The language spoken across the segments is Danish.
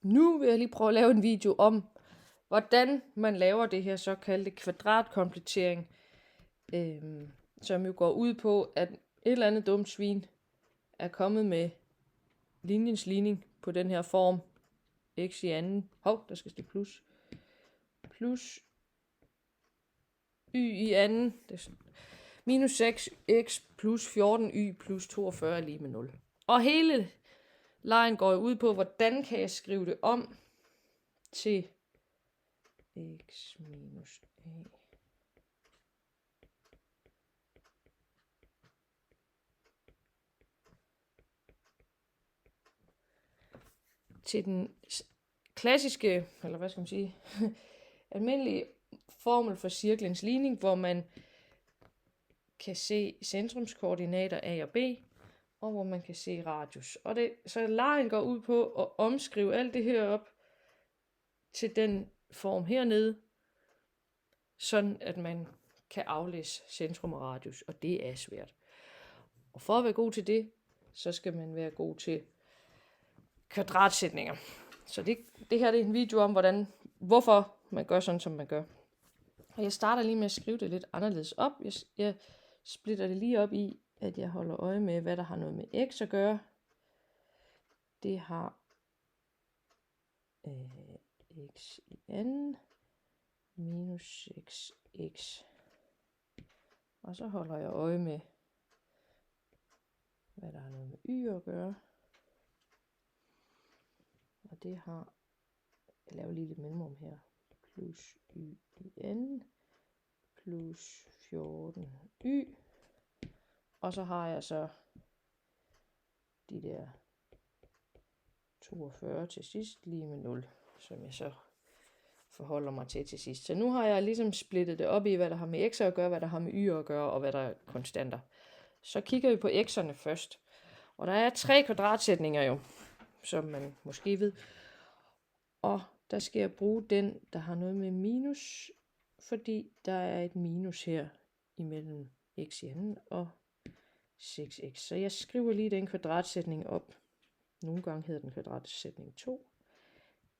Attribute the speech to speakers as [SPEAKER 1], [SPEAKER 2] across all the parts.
[SPEAKER 1] Nu vil jeg lige prøve at lave en video om, hvordan man laver det her såkaldte kvadratkomplettering, som jo går ud på, at et eller andet dumt svin er kommet med linjens ligning på den her form, x i anden, der skal stå plus y i anden, minus 6x plus 14y plus 42 er lige med 0. Og hele lejen går ud på, hvordan kan jeg skrive det om til x minus a til den klassiske, eller hvad skal man sige, almindelige formel for cirklens ligning, hvor man kan se centrumskoordinater a og b, og hvor man kan se radius. Og så lejen går ud på at omskrive alt det her op til den form hernede, sådan at man kan aflæse centrum og radius, og det er svært. Og for at være god til det, så skal man være god til kvadratsætninger. Så det her er en video om, hvorfor man gør sådan, som man gør. Og jeg starter lige med at skrive det lidt anderledes op. Jeg splitter det lige op i, at jeg holder øje med, hvad der har noget med x at gøre. Det har x i anden minus 6x. Og så holder jeg øje med, hvad der har noget med y at gøre. Og det har, jeg laver lige lidt mellemrum her, plus y i anden plus 14y. Og så har jeg så de der 42 til sidst lige med 0, som jeg så forholder mig til sidst. Så nu har jeg ligesom splittet det op i, hvad der har med x'er at gøre, hvad der har med y'er at gøre, og hvad der er konstanter. Så kigger vi på x'erne først. Og der er 3 kvadratsætninger jo, som man måske ved. Og der skal jeg bruge den, der har noget med minus, fordi der er et minus her imellem x i anden og 6x. Så jeg skriver lige den kvadratsætning op. Nogle gange hedder den kvadratsætning 2.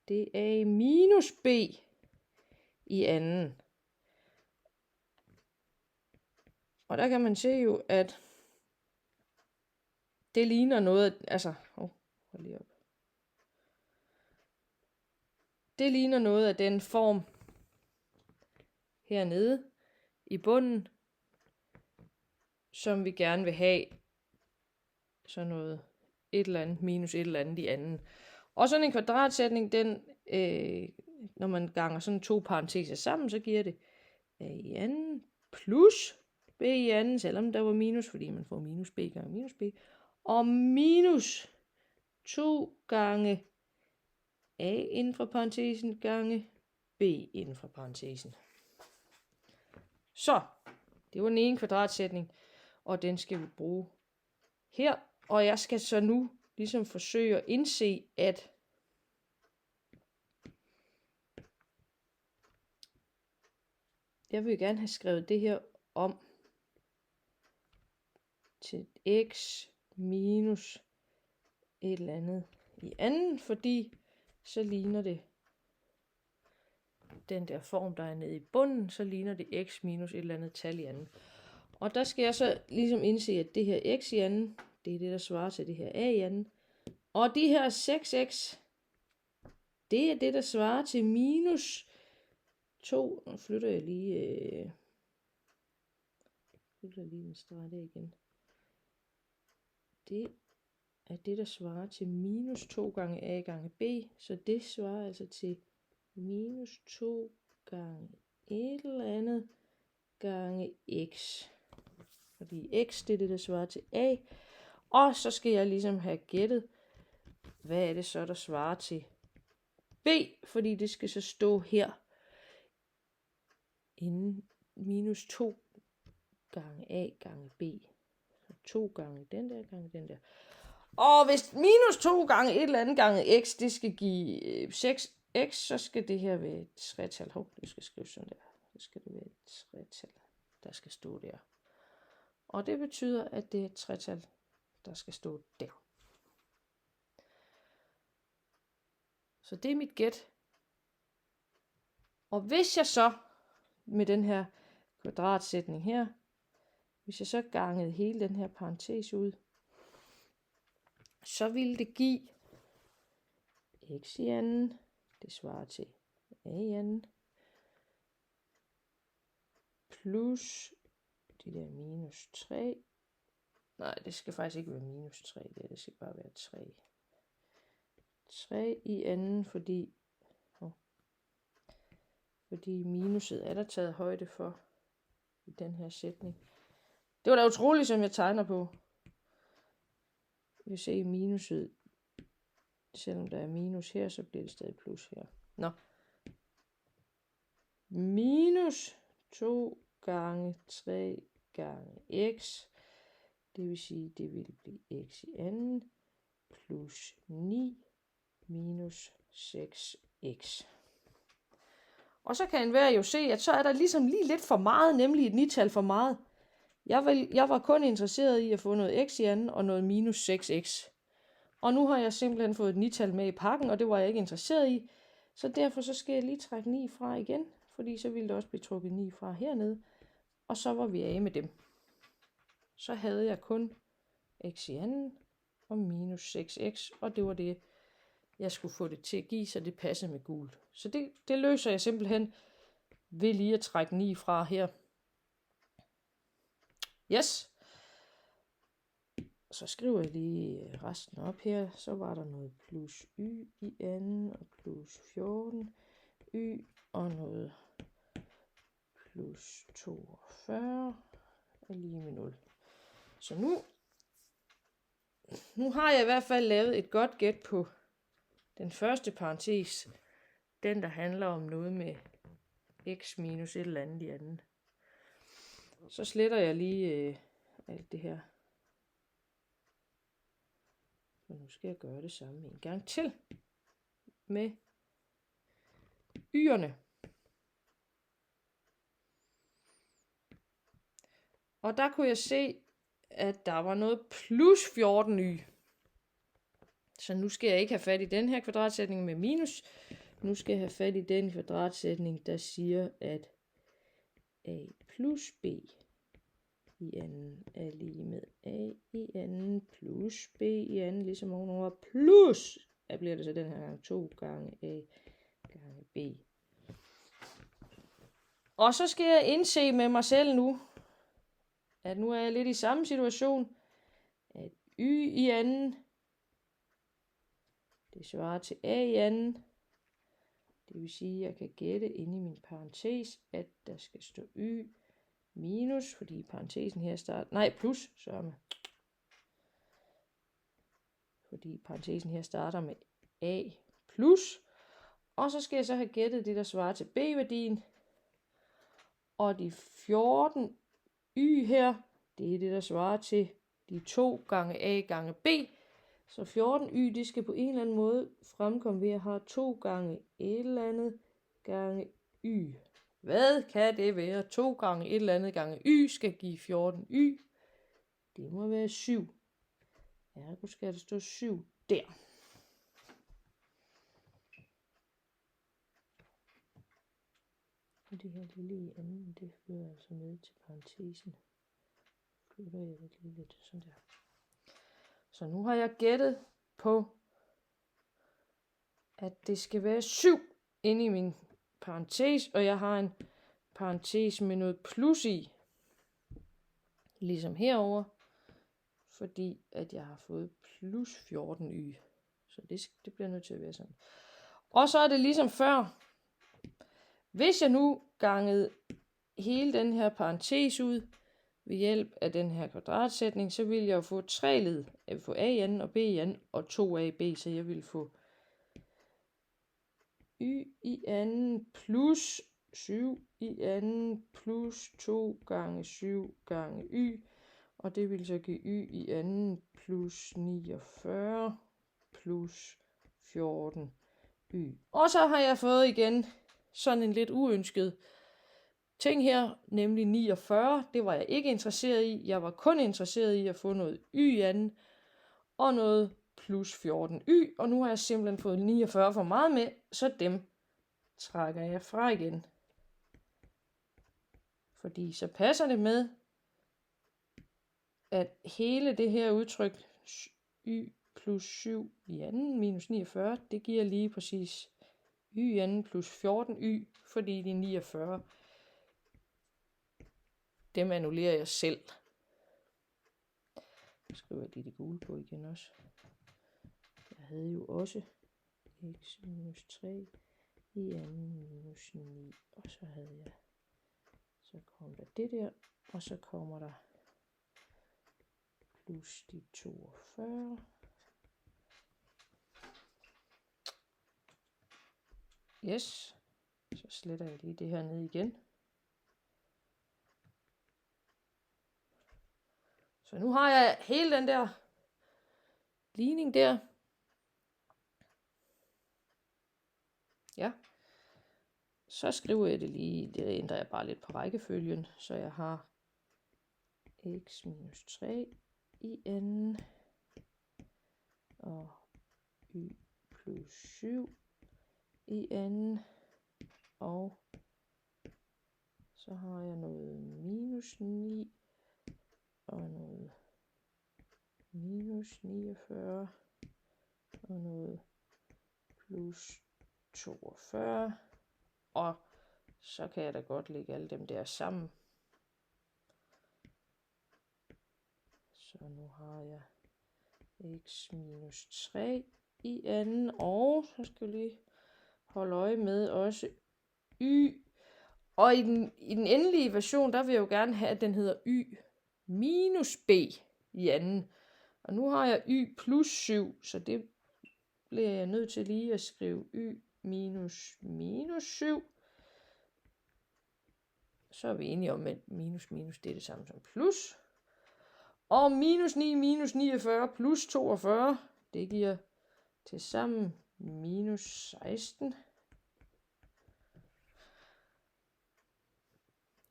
[SPEAKER 1] Det er minus b i anden. Og der kan man se jo, at det ligner noget, hold lige op. Det ligner noget af den form hernede i bunden, som vi gerne vil have sådan noget et eller andet minus et eller andet i anden. Og sådan en kvadratsætning, den, når man ganger sådan 2 parenteser sammen, så giver det a i anden plus b i anden, selvom der var minus, fordi man får minus b gange minus b, og minus 2 gange a inden for parentesen gange b inden for parentesen. Så, det var den ene kvadratsætning, og den skal vi bruge her. Og jeg skal så nu ligesom forsøge at indse, at jeg vil gerne have skrevet det her om til x minus et eller andet i anden, fordi så ligner det den der form, der er nede i bunden, så ligner det x minus et eller andet tal i anden. Og der skal jeg så ligesom indse, at det her x i anden, det er det, der svarer til det her a i anden. Og de her 6x, det er det, der svarer til minus 2. Nu flytter jeg lige en streg der igen. Det er det, der svarer til minus 2 gange a gange b. Så det svarer altså til minus 2 gange et eller andet gange x. Fordi x, det er det, der svarer til a. Og så skal jeg ligesom have gættet, hvad er det så, der svarer til b. Fordi det skal så stå her. Inden minus 2 gange a gange b. Så 2 gange den der gange den der. Og hvis minus 2 gange et eller andet gange x, det skal give 6x, så skal det her være et tretal. Det skal skrives sådan der. Så skal det være et tretal, der skal stå der. Og det betyder, at det er et tretal, der skal stå der. Så det er mit gæt. Og hvis jeg så med den her kvadratsætning her, hvis jeg så gangede hele den her parentes ud, så ville det give x i anden, det svarer til a i anden, plus de der minus 3. Nej, det skal faktisk ikke være minus 3, det skal bare være 3. 3 i anden, fordi minuset er der taget højde for i den her sætning. Det var da utroligt, som jeg tegner på. Vi ser minuset, selvom der er minus her, så bliver det stadig plus her. Nå. Minus 2 gange 3 gange x, det vil sige, det vil blive x i anden, plus 9 minus 6x. Og så kan enhver jo se, at så er der ligesom lige lidt for meget, nemlig et nital for meget. Jeg var kun interesseret i at få noget x i anden og noget minus 6x. Og nu har jeg simpelthen fået et nital med i pakken, og det var jeg ikke interesseret i. Så derfor så skal jeg lige trække 9 fra igen, fordi så ville der også blive trukket 9 fra hernede. Og så var vi af med dem. Så havde jeg kun x i anden og minus 6x, og det var det, jeg skulle få det til at give, så det passede med gult. Så det løser jeg simpelthen ved lige at trække 9 fra her. Yes. Så skriver jeg lige resten op her. Så var der noget plus y i anden og plus 14 y og noget plus 42 er lige med 0. Så nu har jeg i hvert fald lavet et godt gæt på den første parentes. Den, der handler om noget med x minus et eller andet i anden. Så sletter jeg lige alt det her. Og nu skal jeg gøre det samme en gang til med y'erne. Og der kunne jeg se, at der var noget plus 14y. Så nu skal jeg ikke have fat i den her kvadratsætning med minus. Nu skal jeg have fat i den kvadratsætning, der siger, at a plus b i anden er lige med a i anden plus b i anden, ligesom ovenover, plus, hvad bliver det så den her gang, 2 gange a gange b. Og så skal jeg indse med mig selv nu, at nu er jeg lidt i samme situation, at y i anden, det svarer til a i anden. Det vil sige, at jeg kan gætte inde i min parentes, at der skal stå y minus, fordi parentesen her starter, nej, plus, sørme. Fordi parentesen her starter med a plus, og så skal jeg så have gættet det, der svarer til b-værdien, og de 14 y her, det er det, der svarer til de 2 gange a gange b, så 14 y, det skal på en eller anden måde fremkomme ved at have 2 gange et eller andet gange y. Hvad kan det være? 2 gange et eller andet gange y skal give 14 y. Det må være 7. Ergo skal der stå 7 der. Og det her lille i anden, det fører altså med til parentesen. Flytter jeg det lige lidt sådan der. Så nu har jeg gættet på, at det skal være 7 inde i min parentes, og jeg har en parentes med noget plus i, ligesom herover, fordi at jeg har fået plus 14y. Så det bliver nødt til at være sådan. Og så er det ligesom før. Hvis jeg nu gangede hele den her parentes ud ved hjælp af den her kvadratsætning, så ville jeg jo få 3 led. Jeg vil få a i anden og b i anden og 2ab, så jeg vil få y i anden plus 7 i anden plus 2 gange 7 gange y, og det vil så give y i anden plus 49 plus 14 y. Og så har jeg fået igen sådan en lidt uønsket ting her, nemlig 49. Det var jeg ikke interesseret i. Jeg var kun interesseret i at få noget y i anden og noget plus 14y, og nu har jeg simpelthen fået 49 for meget med, så dem trækker jeg fra igen. Fordi så passer det med, at hele det her udtryk, y plus 7 i anden minus 49, det giver lige præcis y i anden plus 14y, fordi de 49, dem annullerer jeg selv. Så skriver jeg lige det gule på igen også. Jeg havde jo også x minus 3 i anden minus 9, og så havde jeg, så kommer der det der, og så kommer der plus de 42. Yes, så sletter jeg lige det her ned igen. Så nu har jeg hele den der ligning der. Ja. Så skriver jeg det lige, det ændrer jeg bare lidt på rækkefølgen, så jeg har x minus 3 i anden, og y plus 7 i anden, og så har jeg noget minus 9, og noget minus 49, og noget plus 42, og så kan jeg da godt lægge alle dem der sammen. Så nu har jeg x minus 3 i anden, og så skal jeg lige holde øje med også y. Og i den endelige version, der vil jeg jo gerne have, at den hedder y minus b i anden. Og nu har jeg y plus 7, så det bliver jeg nødt til lige at skrive y minus minus 7. Så er vi enige om, at minus minus det er det samme som plus. Og minus 9 minus 49 plus 42, det giver til sammen minus 16.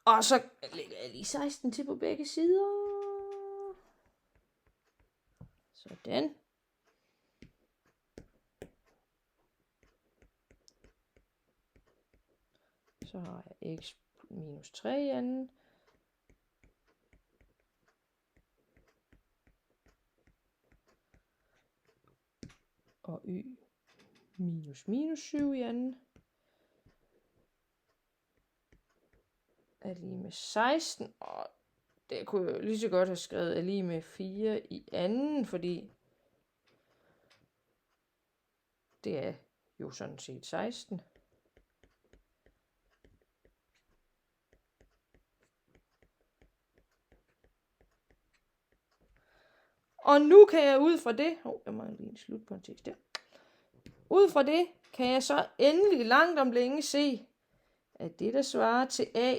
[SPEAKER 1] Og så lægger jeg lige 16 til på begge sider. Sådan. Så har jeg x minus 3 i anden. Og y minus minus 7 i anden. Er lige med 16. Og det kunne jeg lige så godt have skrevet er lige med 4 i anden, fordi det er jo sådan set 16. Og nu kan jeg ud fra det, jeg mangler lige en slutparentes der. Ud fra det kan jeg så endelig langt om længe se, at det der svarer til A,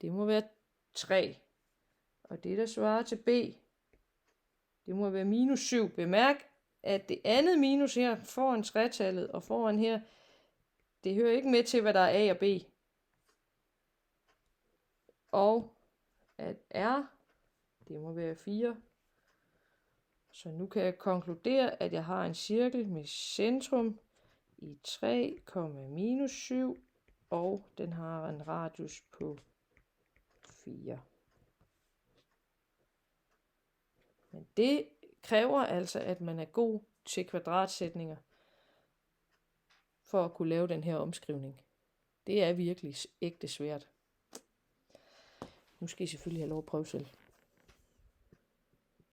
[SPEAKER 1] det må være 3. Og det der svarer til B, det må være minus 7. Bemærk, at det andet minus her foran 3-tallet og foran her, det hører ikke med til, hvad der er A og B. Og at R, det må være 4. Så nu kan jeg konkludere, at jeg har en cirkel med centrum i 3, minus 7, og den har en radius på 4. Men det kræver altså, at man er god til kvadratsætninger, for at kunne lave den her omskrivning. Det er virkelig ægte svært. Nu skal I selvfølgelig have lov at prøve selv.